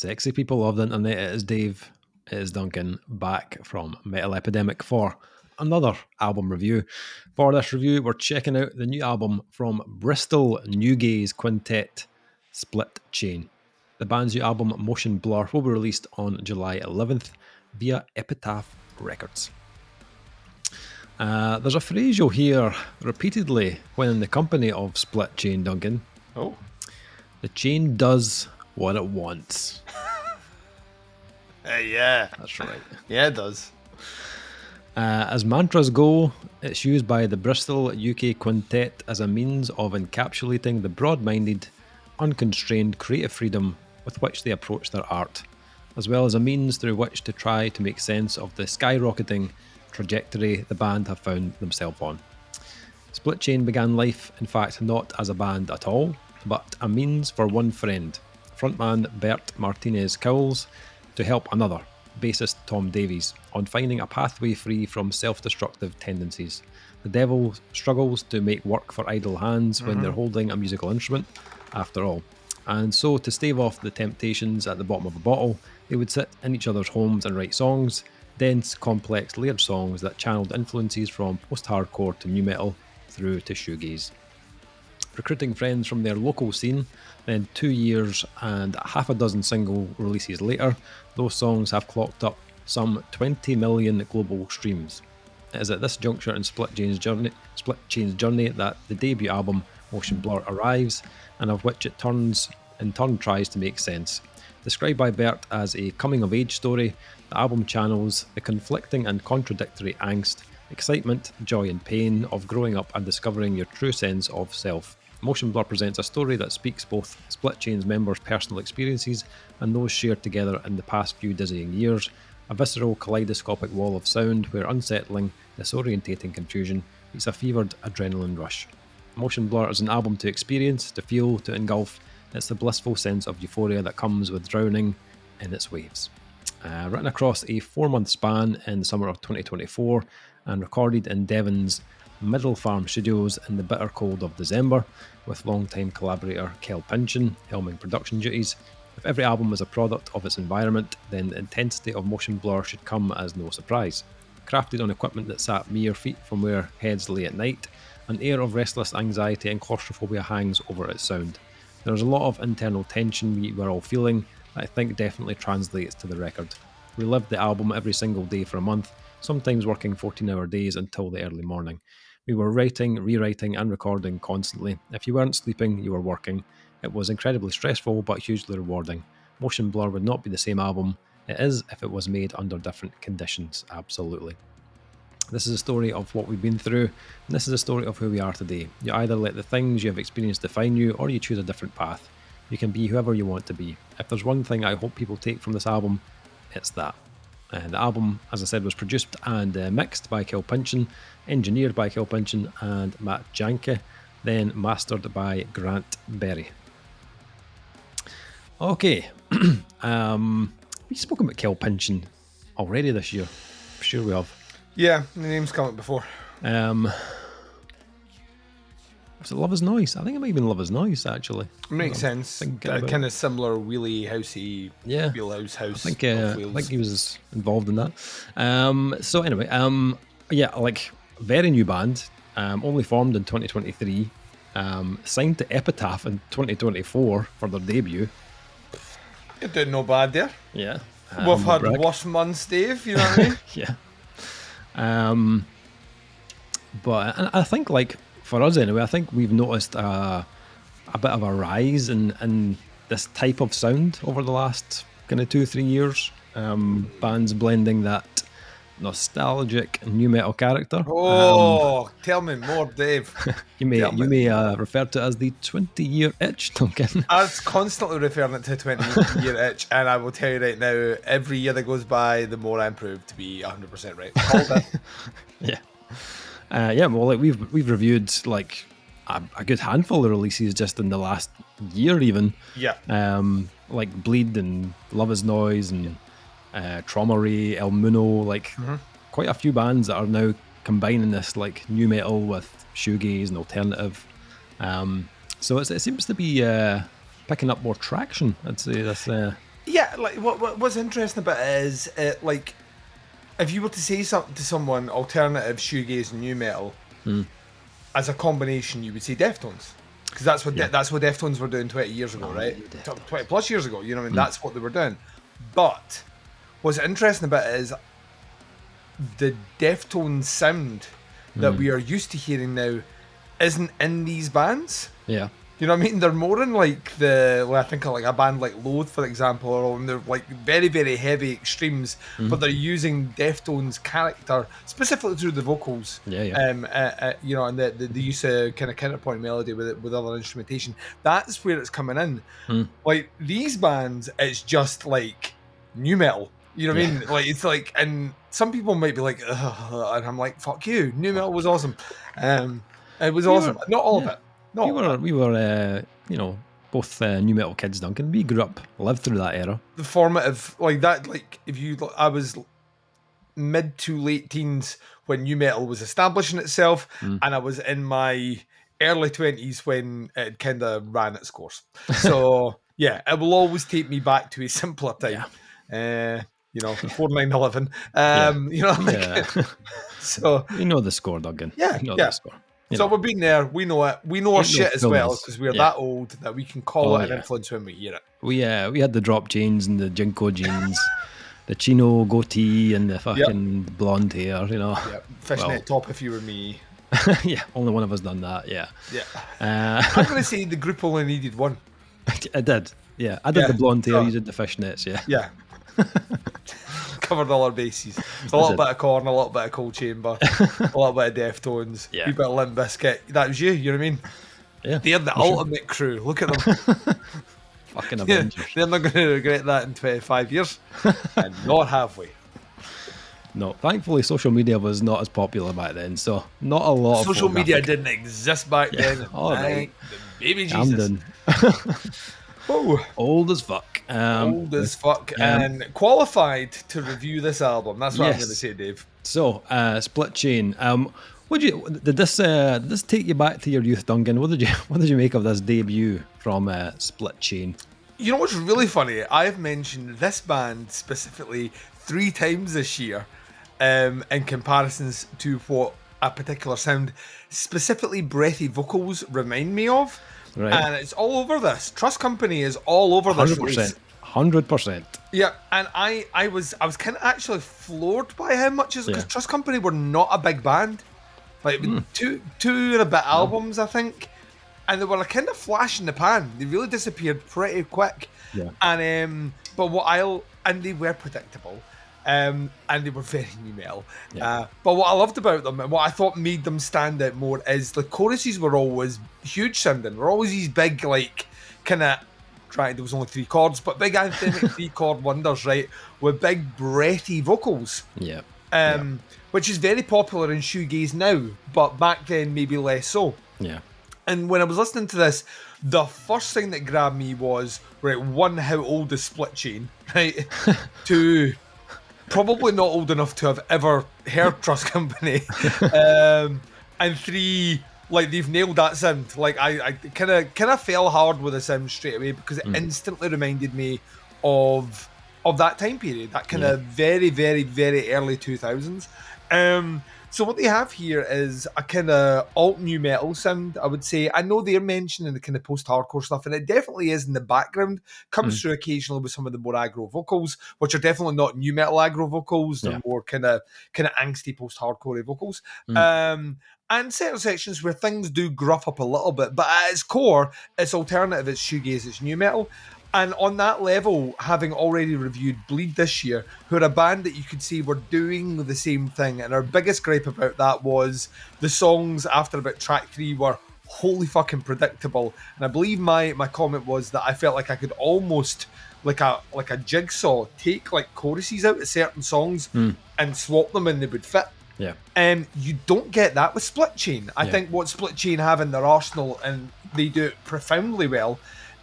Sexy people of the internet, it is Dave, it is Duncan, back from Metal Epidemic for another album review. For this review, we're checking out the new album from Bristol Shoegaze quintet, Split Chain. The band's new album, Motionblur, will be released on July 11th via Epitaph Records. There's a phrase you'll hear repeatedly when in the company of Split Chain, Duncan. Oh. The chain does what it wants. Yeah. That's right. Yeah, it does. As mantras go, it's used by the Bristol UK Quintet as a means of encapsulating the broad-minded, unconstrained creative freedom with which they approach their art, as well as a means through which to try to make sense of the skyrocketing trajectory the band have found themselves on. Split Chain began life, in fact, not as a band at all, but a means for one friend, frontman Bert Martinez Cowles, to help another, bassist Tom Davies, on finding a pathway free from self-destructive tendencies. The devil struggles to make work for idle hands when they're holding a musical instrument, after all. And so, to stave off the temptations at the bottom of a bottle, they would sit in each other's homes and write songs, dense, complex, layered songs that channeled influences from post-hardcore to nu metal through to shoegaze. Recruiting friends from their local scene, then 2 years and half a dozen single releases later, those songs have clocked up some 20 million global streams. It is at this juncture in Split Chain's journey that the debut album Motionblur arrives, and of which it in turn tries to make sense. Described by Bert as a coming-of-age story, the album channels the conflicting and contradictory angst, excitement, joy and pain of growing up and discovering your true sense of self. Motionblur presents a story that speaks both Split Chain's members' personal experiences and those shared together in the past few dizzying years, a visceral kaleidoscopic wall of sound where unsettling, disorientating confusion meets a fevered adrenaline rush. Motionblur is an album to experience, to feel, to engulf. It's the blissful sense of euphoria that comes with drowning in its waves. Written across a 4-month span in the summer of 2024 and recorded in Devon's Middle Farm Studios in the bitter cold of December, with longtime collaborator Kel Pynchon helming production duties. If every album is a product of its environment, then the intensity of Motionblur should come as no surprise. Crafted on equipment that sat mere feet from where heads lay at night, an air of restless anxiety and claustrophobia hangs over its sound. There's a lot of internal tension we were all feeling that I think definitely translates to the record. We lived the album every single day for a month, sometimes working 14-hour days until the early morning. We were writing, rewriting and recording constantly. If you weren't sleeping, you were working. It was incredibly stressful but hugely rewarding. Motionblur would not be the same album it is if it was made under different conditions, absolutely. This is a story of what we've been through, and this is a story of who we are today. You either let the things you have experienced define you, or you choose a different path. You can be whoever you want to be. If there's one thing I hope people take from this album, it's that. The album, as I said, was produced and mixed by Kel Pynchon, engineered by Kel Pynchon and Matt Janke, then mastered by Grant Berry. Okay, we've spoken about Kel Pynchon already this year. I'm sure we have. Yeah, the name's come up before. Was it Love Is Noise? I think it might have been Love Is Noise, actually. Makes sense. Kind of similar wheelie housey, wheelhouse house. I think he was involved in that. So anyway, like very new band, only formed in 2023, signed to Epitaph in 2024 for their debut. You're doing no bad there. Yeah. We've had worse months, Dave, you know what I mean? Yeah. But I think, like, for us anyway, I think we've noticed a bit of a rise in this type of sound over the last kind of 2-3 years. Bands blending that nostalgic nu metal character. Tell me more, Dave. You may refer to it as the 20-year itch, Duncan. I was constantly referring it to a 20-year itch, and I will tell you right now, every year that goes by, the more I'm proved to be 100% right. Hold it. Yeah. Well, like we've reviewed like a good handful of releases just in the last year, even. Yeah. Like Bleed and Love Is Noise and Trauma Ray, El Muno, like quite a few bands that are now combining this like nu metal with shoegaze and alternative. So it seems to be picking up more traction. I'd say that's Yeah, like what's interesting about it is, like, if you were to say something to someone, alternative shoegaze and new metal, as a combination, you would say Deftones, because that's what that's what Deftones were doing 20 years ago, right? 20 plus years ago. You know what I mean? That's what they were doing. But what's interesting about it is the Deftones sound that we are used to hearing now isn't in these bands. Yeah. You know what I mean? They're more in like I think of like a band like Loathe, for example, or they're like very, very heavy extremes, but they're using Deftones' character specifically through the vocals. Yeah. You know, and the use of kind of counterpoint melody with other instrumentation. That's where it's coming in. Like these bands, it's just like new metal. You know what I mean? Like it's like, and some people might be like, ugh, and I'm like, fuck you, new metal was awesome. It was awesome. Not all of it. We were, you know, both new metal kids, Duncan. We grew up, lived through that era. The formative, like that, like I was mid to late teens when new metal was establishing itself, and I was in my early 20s when it kind of ran its course. So yeah, it will always take me back to a simpler time. You know, before 9/11. You know, like, so you know the score, Duncan. The score. So we've been there. We know it. We know our shit as well because we're that old that we can call it an influence when we hear it. We had the drop chains and the Jinko jeans, the chino goatee and the fucking blonde hair. You know, fishnet top if you were me. Yeah, only one of us done that. Yeah. I'm gonna say the group only needed one. I did. Yeah, I did the blonde hair. You did the fishnets. Yeah. Covered all our bases. It's a little bit of Korn, a little bit of Cold Chamber, a little bit of Deftones, a wee bit of Limp Bizkit. That was you know what I mean? Yeah. They're the ultimate crew. Look at them. Fucking Avengers. They're not going to regret that in 25 years. And not halfway. No, thankfully social media was not as popular back then, so not a lot social of media didn't exist back then. All right. The baby Jesus. Oh, old as fuck. Old as fuck. And qualified to review this album. That's what I'm going to say, Dave. So, Split Chain. Did this take you back to your youth, Duncan? What did you make of this debut from Split Chain? You know what's really funny? I've mentioned this band specifically 3 times this year, in comparisons to what a particular sound, specifically breathy vocals, remind me of. Right. And it's all over this. Trust Company is all over this. 100%. Yeah, and I was kind of actually floored by how much is because Trust Company were not a big band, like two and a bit albums, I think, and they were a kind of flash in the pan. They really disappeared pretty quick. Yeah. And and they were predictable. And they were very new metal. Yeah. But what I loved about them and what I thought made them stand out more is the choruses were always huge sounding. Were always these big, like, kind of, there was only 3 chords, but big anthemic 3-chord wonders, right? With big, breathy vocals. Yeah. Which is very popular in shoegaze now, but back then maybe less so. Yeah. And when I was listening to this, the first thing that grabbed me was, right, 1, how old is Split Chain, right? 2, probably not old enough to have ever heard Trust Company. And 3, like, they've nailed that sound. Like, I kind of fell hard with the sound straight away because it instantly reminded me of that time period, that kind of very, very, very early 2000s. So what they have here is a kind of alt new metal sound, I would say. I know they're mentioning the kind of post-hardcore stuff, and it definitely is in the background. Comes through occasionally with some of the more aggro vocals, which are definitely not new metal aggro vocals. They're more kind of angsty post-hardcore vocals. And certain sections where things do gruff up a little bit, but at its core, it's alternative, it's shoegaze, it's new metal. And on that level, having already reviewed Bleed this year, who are a band that you could see were doing the same thing, and our biggest gripe about that was the songs after about track 3 were wholly fucking predictable. And I believe my comment was that I felt like I could almost, like a jigsaw, take like choruses out of certain songs and swap them and they would fit. Yeah. You don't get that with Split Chain. I think what Split Chain have in their arsenal, and they do it profoundly well,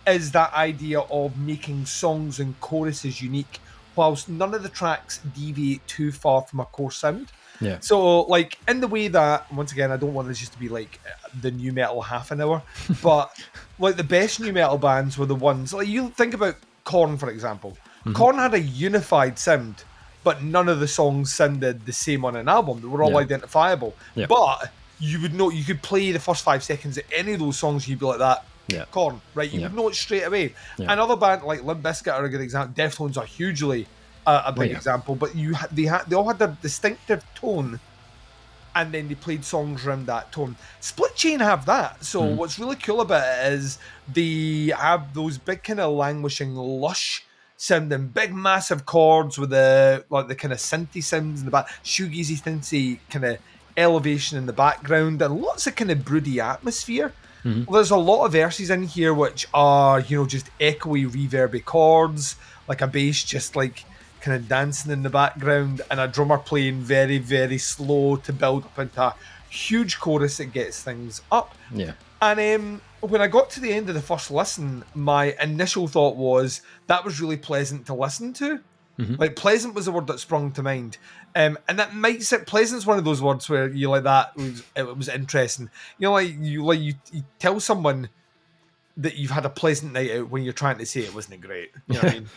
is that idea of making songs and choruses unique whilst none of the tracks deviate too far from a core sound. Yeah. So, like, in the way that, once again, I don't want this just to be like the new metal half an hour, but like the best new metal bands were the ones, like, you think about Korn, for example. Korn had a unified sound, but none of the songs sounded the same on an album. They were all identifiable. Yeah. But you would know, you could play the first 5 seconds of any of those songs, you'd be like that. Korn, right? You would know it straight away. Another band like Limp Bizkit are a good example. Deftones are hugely a big example, but they all had their distinctive tone, and then they played songs around that tone. Split Chain have that. So what's really cool about it is they have those big kind of languishing, lush sounding, big massive chords with the kind of synthy sounds in the back, shoegazy synthy kind of elevation in the background, and lots of kind of broody atmosphere. There's a lot of verses in here which are, just echoey, reverby chords, like a bass just like kind of dancing in the background, and a drummer playing very, very slow to build up into a huge chorus that gets things up. Yeah. And when I got to the end of the first listen, my initial thought was that was really pleasant to listen to. Like, pleasant was the word that sprung to mind. And that might sit, pleasant's one of those words where you like that, it was interesting. You tell someone that you've had a pleasant night out when you're trying to say it wasn't great. You know what I mean?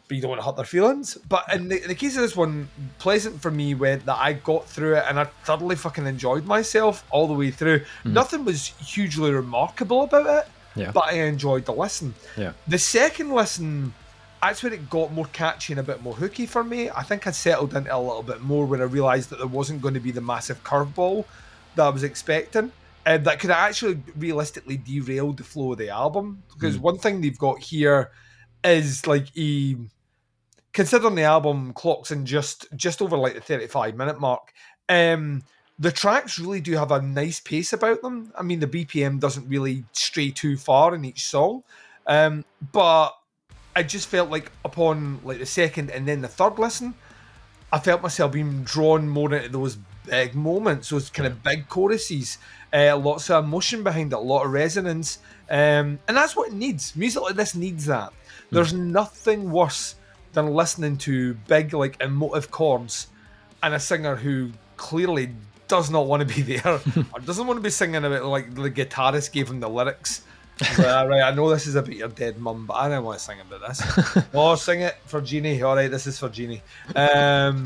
But you don't want to hurt their feelings. But in the case of this one, pleasant for me went that I got through it and I thoroughly fucking enjoyed myself all the way through. Nothing was hugely remarkable about it, but I enjoyed the listen. Yeah. The second listen, that's when it got more catchy and a bit more hooky for me. I think I settled into it a little bit more when I realised that there wasn't going to be the massive curveball that I was expecting. That could have actually realistically derailed the flow of the album. Because one thing they've got here is like considering the album clocks in just over like the 35-minute mark, the tracks really do have a nice pace about them. I mean, the BPM doesn't really stray too far in each song, but I just felt like upon like the second and then the third listen, I felt myself being drawn more into those big moments, those kind of big choruses, lots of emotion behind it, a lot of resonance, and that's what it needs. Music like this needs that. There's nothing worse than listening to big, like, emotive chords and a singer who clearly does not want to be there or doesn't want to be singing about, like, the guitarist gave him the lyrics. Right, I know this is about your dead mum, but I don't want to sing about this. Oh, sing it for Jeannie. All right, this is for Jeannie. You know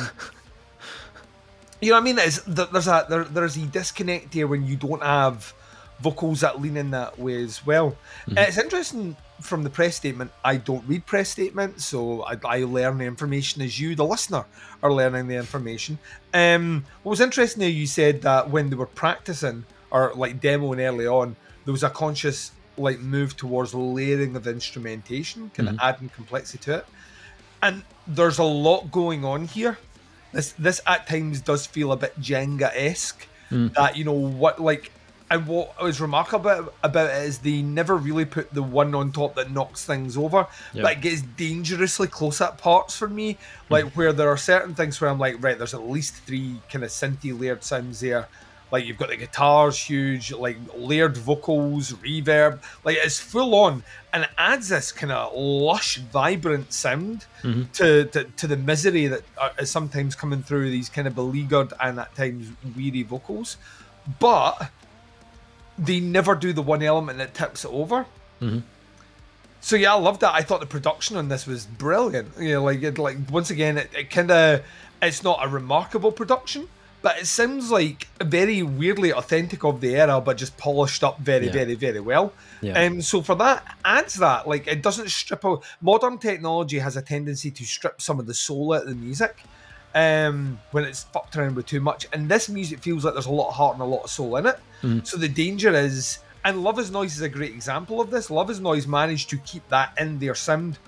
what I mean? There's a disconnect here when you don't have vocals that lean in that way as well. It's interesting. From the press statement, I don't read press statements, so I learn the information as you, the listener, are learning the information. What was interesting, you said that when they were practicing or like demoing early on, there was a conscious like move towards layering of instrumentation, kind of adding complexity to it. And there's a lot going on here. This at times does feel a bit Jenga-esque. That and what was remarkable about it is they never really put the one on top that knocks things over, but it gets dangerously close at parts for me, like where there are certain things where I'm like, right, there's at least 3 kind of synthy layered sounds there. Like you've got the guitars huge, like layered vocals, reverb, like it's full on, and it adds this kind of lush, vibrant sound to the misery that is sometimes coming through these kind of beleaguered and at times weary vocals. But they never do the one element that tips it over. So yeah, I loved that. I thought the production on this was brilliant. Like once again, it kind of, it's not a remarkable production, but it sounds like very weirdly authentic of the era, but just polished up very, very well. So for that, adds that, like, it doesn't strip out. Modern technology has a tendency to strip some of the soul out of the music when it's fucked around with too much. And this music feels like there's a lot of heart and a lot of soul in it. So the danger is, and Love Is Noise is a great example of this. Love Is Noise managed to keep that in their sound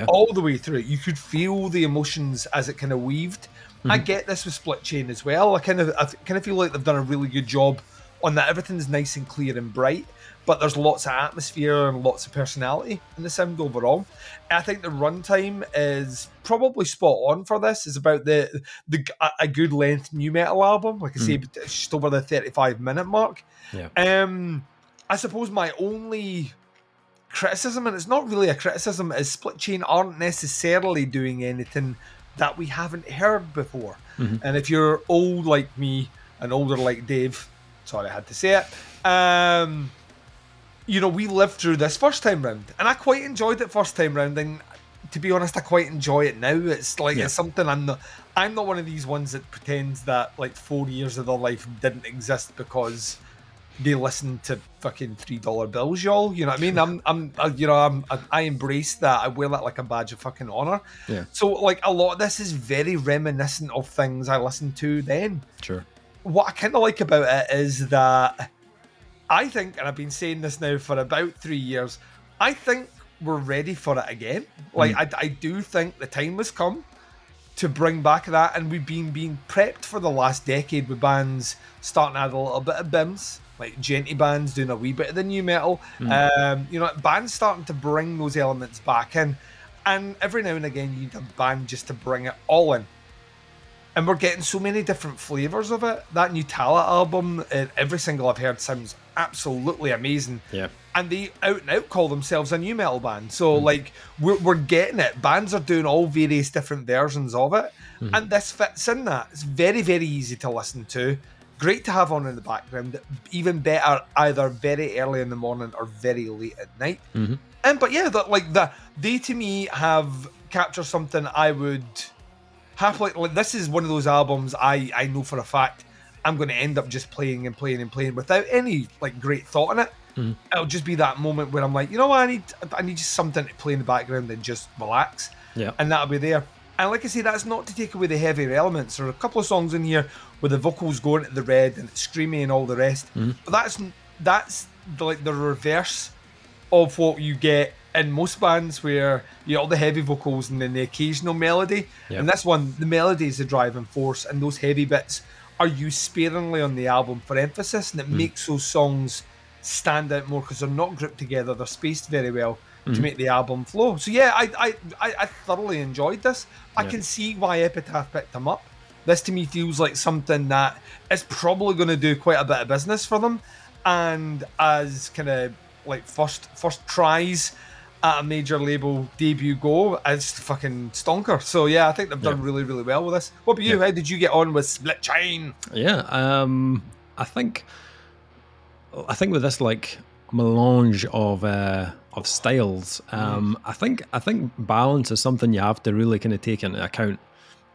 all the way through. You could feel the emotions as it kind of weaved. I get this with Split Chain as well. I kind of feel like they've done a really good job on that. Everything's nice and clear and bright, but there's lots of atmosphere and lots of personality in the sound overall. I think the runtime is probably spot on for this. It's about a good length new metal album. Like I say, it's just over the 35-minute mark. I suppose my only criticism, and it's not really a criticism, is Split Chain aren't necessarily doing anything that we haven't heard before. And if you're old like me and older like Dave, sorry I had to say it, we lived through this first time round, and I quite enjoyed it first time round, and to be honest, I quite enjoy it now. It's like Yeah. it's something I'm not one of these ones that pretends that like 4 years of their life didn't exist because they listen to fucking $3 bills, y'all. You know what I mean? I embrace that. I wear that like a badge of fucking honor. Yeah. So like a lot of this is very reminiscent of things I listened to then. Sure. What I kind of like about it is that I think, and I've been saying this now for about 3 years, I think we're ready for it again. Like I do think the time has come to bring back that, and we've been being prepped for the last decade with bands starting to add a little bit of bims, like genty bands doing a wee bit of the new metal. Bands starting to bring those elements back in, and every now and again you need a band just to bring it all in. And we're getting so many different flavors of it. That new Tala album, every single I've heard sounds absolutely amazing. Yeah. And they out and out call themselves a new metal band. So like we're getting it. Bands are doing all various different versions of it. And this fits in that. It's very, very easy to listen to. Great to have on in the background. Even better either very early in the morning or very late at night. But yeah, they to me have captured something I would happily, like, this is one of those albums I know for a fact I'm going to end up just playing and playing and playing without any like great thought in it. It'll just be that moment where I'm like, you know what, I need just something to play in the background and just relax. Yeah. And that'll be there. And like I say, that's not to take away the heavier elements. There are a couple of songs in here where the vocals go into the red and it's screamy and all the rest. But that's like the reverse of what you get in most bands, where you get all the heavy vocals and then the occasional melody. Yep. And this one, the melody is the driving force, and those heavy bits are used sparingly on the album for emphasis, and it makes those songs stand out more because they're not grouped together. They're spaced very well to make the album flow. So yeah, I thoroughly enjoyed this. I can see why Epitaph picked them up. This to me feels like something that is probably going to do quite a bit of business for them, and as kind of like first tries at a major label debut go, it's fucking stonker. So yeah, I think they've done really, really well with this. What about you? How did you get on with Split Chain? Yeah, I think with this like melange of styles, I think balance is something you have to really kind of take into account.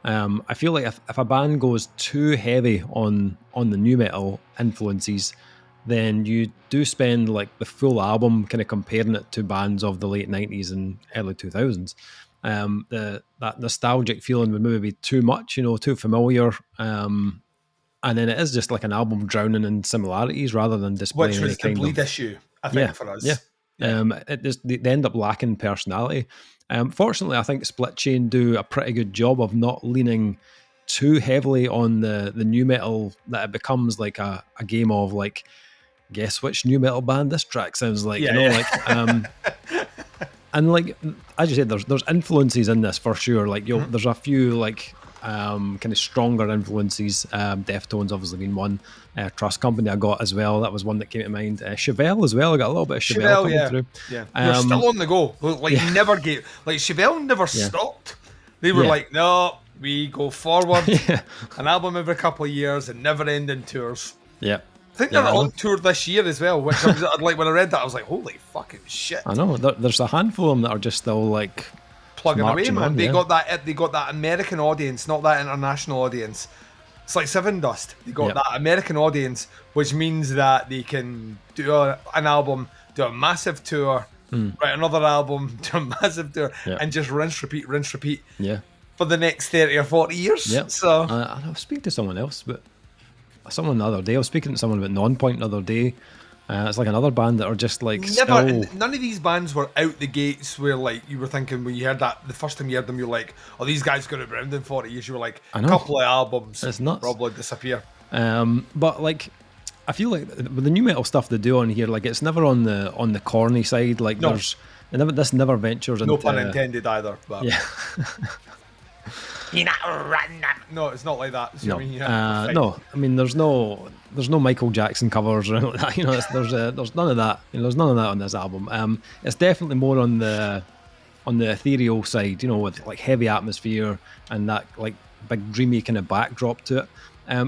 I feel like if a band goes too heavy on the new metal influences, then you do spend like the full album kind of comparing it to bands of the late 90s and early 2000s. That nostalgic feeling would maybe be too much, too familiar. And then it is just like an album drowning in similarities rather than displaying Which any was the kind bleed of issue, I think, for us. They end up lacking personality. Fortunately, I think Split Chain do a pretty good job of not leaning too heavily on the new metal, that it becomes like a game of like, guess which new metal band this track sounds like, and like as you said, there's influences in this for sure. Like there's a few like kind of stronger influences. Deftones obviously being one. Trust Company I got as well. That was one that came to mind. Chevelle as well. I got a little bit of Chevelle coming through. Yeah, you're still on the go. Like never get like Chevelle never stopped. They were like, no, we go forward. An album every couple of years and never ending tours. Yeah. I think they're on tour this year as well, which I was like, when I read that, I was like, holy fucking shit. I know. There's a handful of them that are just still like plugging away, man. They got that American audience, not that international audience. It's like Seven Dust. They got that American audience, which means that they can do an album, do a massive tour, write another album, do a massive tour, and just rinse, repeat. Yeah. For the next 30 or 40 years. Yeah. So I was speaking to someone else, but someone the other day. I was speaking to someone about Non-Point the other day. It's like another band that are just like none of these bands were out the gates where like you were thinking when you heard that the first time you heard them, you're like, oh, these guys got it around in 40 years. You were like, a couple of albums, it's nuts. Probably disappear. But like, I feel like with the new metal stuff they do on here, like it's never on the corny side. Like this never ventures into. No pun intended either. But yeah. You're not running. No, it's not like that. So no, no. I mean, there's no Michael Jackson covers or anything like that. There's none of that. There's none of that on this album. It's definitely more on the ethereal side. With like heavy atmosphere and that like big dreamy kind of backdrop to it.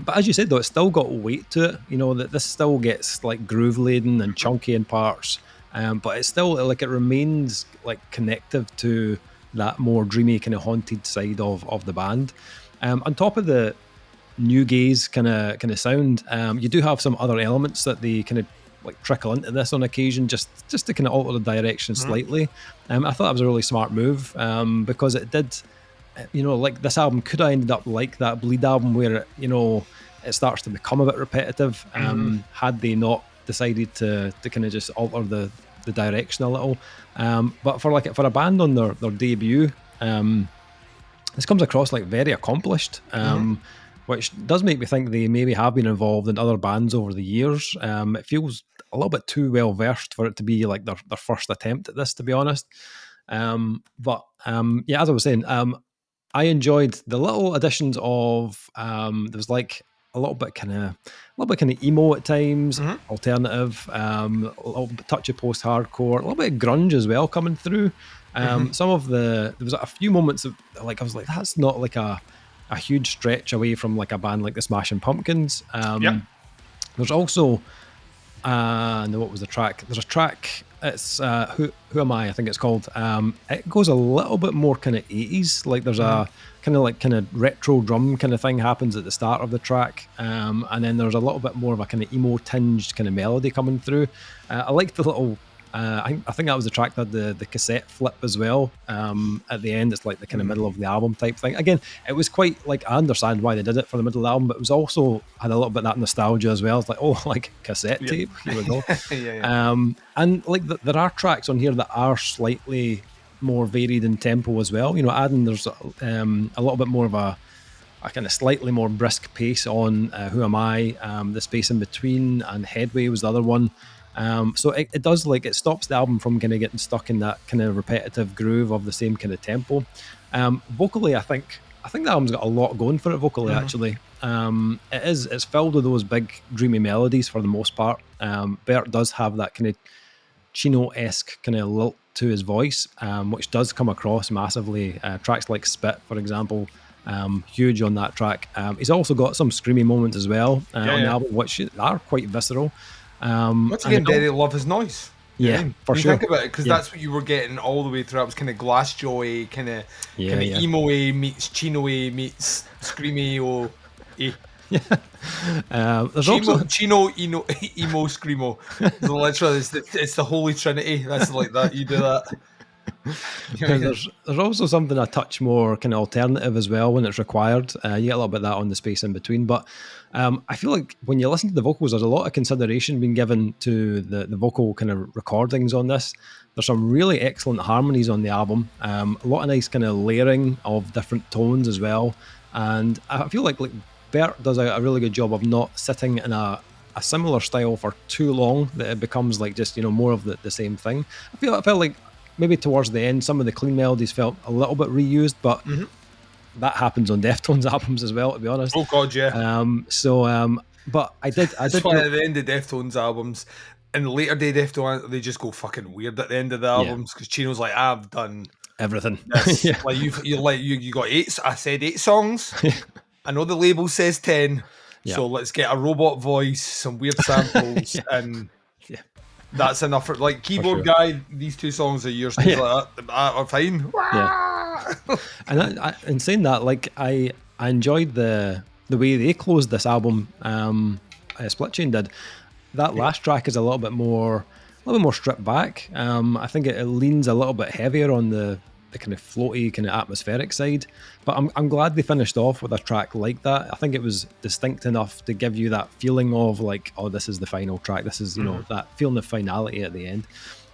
But as you said, though, it's still got weight to it. That this still gets like groove laden and chunky in parts. But it's still like it remains like connective to that more dreamy kind of haunted side of the band. On top of the new gaze kind of sound, you do have some other elements that they kind of like trickle into this on occasion, just to kind of alter the direction slightly. I thought that was a really smart move, because it did, like this album could have ended up like that Bleed album where it starts to become a bit repetitive, had they not decided to kind of just alter the direction a little. But for a band on their debut, this comes across like very accomplished, which does make me think they maybe have been involved in other bands over the years. It feels a little bit too well versed for it to be like their first attempt at this, to be honest. But yeah, as I was saying, I enjoyed the little additions of there was like a little bit kind of emo at times, alternative, a little touch of post-hardcore, a little bit of grunge as well coming through. There was a few moments of like I was like, that's not like a huge stretch away from like a band like the Smashing Pumpkins. There's also what was the track? There's a track. It's Who Am I think it's called. It goes a little bit more kind of 80s. Like there's a kind of retro drum kind of thing happens at the start of the track, and then there's a little bit more of a kind of emo tinged kind of melody coming through. I like the little. I think that was the track that had the cassette flip as well. At the end, it's like the kind of middle of the album type thing. Again, it was quite like, I understand why they did it for the middle of the album, but it was also had a little bit of that nostalgia as well. It's like, oh, like cassette tape. Here we go. And like there are tracks on here that are slightly more varied in tempo as well. Adding there's a little bit more of a kind of slightly more brisk pace on Who Am I, the space in between, and Headway was the other one. So it does, like, it stops the album from kind of getting stuck in that kind of repetitive groove of the same kind of tempo. Vocally, I think the album's got a lot going for it vocally, actually. It's filled with those big dreamy melodies for the most part. Bert does have that kind of Chino-esque kind of lilt to his voice, which does come across massively. Tracks like Spit, for example, huge on that track. He's also got some screamy moments as well on the album, which are quite visceral. Once again, Daddy Love His Noise. For sure. Think about it, because that's what you were getting all the way through. It was kind of Glassjaw, kind of emo meets Chino meets screamy there's also Chino emo screamo. So literally, it's the Holy Trinity. That's like that. You do that. There's also something a touch more kind of alternative as well when it's required. You get a little bit of that on the space in between, but I feel like when you listen to the vocals, there's a lot of consideration being given to the vocal kind of recordings on this. There's some really excellent harmonies on the album, a lot of nice kind of layering of different tones as well, and I feel like Bert does a really good job of not sitting in a similar style for too long that it becomes like just more of the same thing. I felt like maybe towards the end, some of the clean melodies felt a little bit reused, but that happens on Deftones albums as well, to be honest. Oh God, yeah. But I did. That's why at the end of Deftones albums, in later day Deftones, they just go fucking weird at the end of the albums, because Chino's like, I've done everything. Like you got 8. I said 8 songs. I know the label says 10. So let's get a robot voice, some weird samples, and that's enough for like keyboard guy. These 2 songs are yours. Like that are fine. And in saying that, like I enjoyed the way they closed this album. Split Chain did. That last track is a little bit more stripped back. I think it leans a little bit heavier on the kind of floaty, kind of atmospheric side. But I'm glad they finished off with a track like that. I think it was distinct enough to give you that feeling of like, oh, this is the final track. This is, that feeling of finality at the end.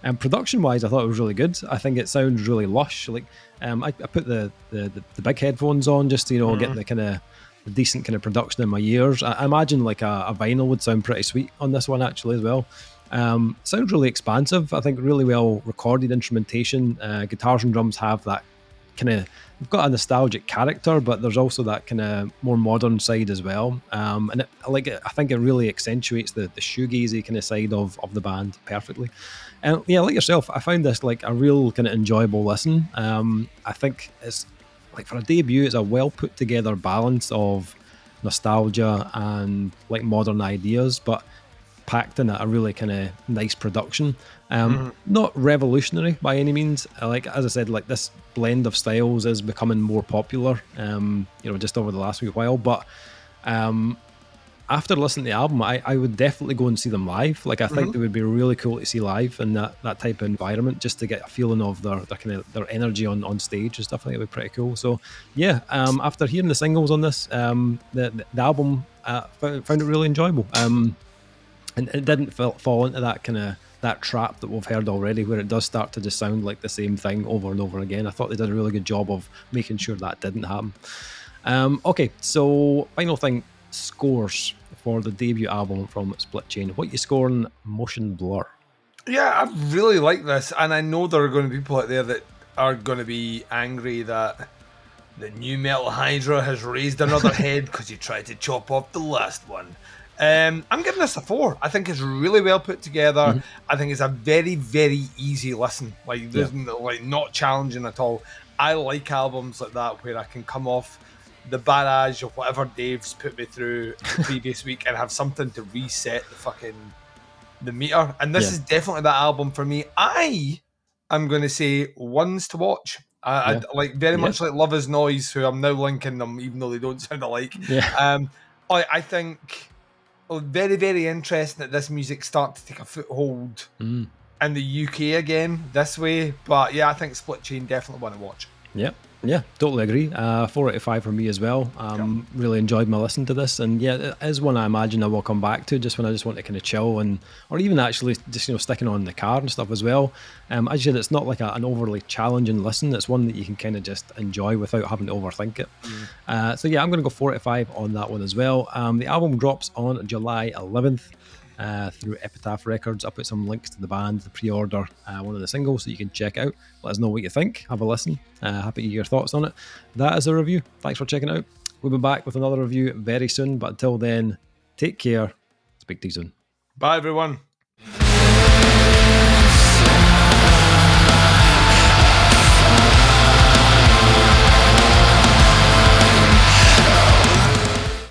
And production-wise, I thought it was really good. I think it sounds really lush. Like, I put the big headphones on just to, get the kind of decent kind of production in my ears. I imagine like a vinyl would sound pretty sweet on this one actually as well. Sounds really expansive. I think really well recorded instrumentation. Guitars and drums have that kind of, they've got a nostalgic character, but there's also that kind of more modern side as well. And I think it really accentuates the shoegazy kind of side of the band perfectly. And like yourself, I found this like a real kind of enjoyable listen. I think it's like, for a debut, it's a well put together balance of nostalgia and like modern ideas, but packed in a really kind of nice production. Not revolutionary by any means. Like, as I said, like this blend of styles is becoming more popular, just over the last wee while. But after listening to the album, I would definitely go and see them live. Like, I think they would be really cool to see live in that type of environment, just to get a feeling of their kind of their energy on stage and stuff. I think it would be pretty cool. So yeah, after hearing the singles on this, the album, found it really enjoyable. And it didn't fall into that kind of that trap that we've heard already, where it does start to just sound like the same thing over and over again. I thought they did a really good job of making sure that didn't happen. Okay, so final thing, scores for the debut album from Split Chain. What you scoring Motion Blur? Yeah, I really like this, and I know there are going to be people out there that are going to be angry that the new Metal Hydra has raised another head because he tried to chop off the last one. I'm giving this a 4. I think it's really well put together. I think it's a very, very easy listen. Like, there's like not challenging at all. I like albums like that where I can come off the barrage of whatever Dave's put me through the previous week and have something to reset the meter. And this is definitely that album for me. I am going to say ones to watch. I like very much like Love Is Noise, who I'm now linking them, even though they don't sound alike. I think very, very interesting that this music starts to take a foothold in the UK again this way. But yeah, I think Split Chain definitely want to watch. Yeah, totally agree. 4 out of 5 for me as well. Really enjoyed my listen to this, and yeah, it is one I imagine I will come back to just when I just want to kind of chill, or even actually just sticking on in the car and stuff as well. As you said, it's not like an overly challenging listen. It's one that you can kind of just enjoy without having to overthink it. So yeah, I'm going to go 4 out of 5 on that one as well. The album drops on July 11th. Through Epitaph Records. I'll put some links to the band to pre-order one of the singles so you can check it out. Let us know what you think. Have a listen. Happy to hear your thoughts on it. That is a review. Thanks for checking it out. We'll be back with another review very soon, but until then, take care. Speak to you soon. Bye, everyone.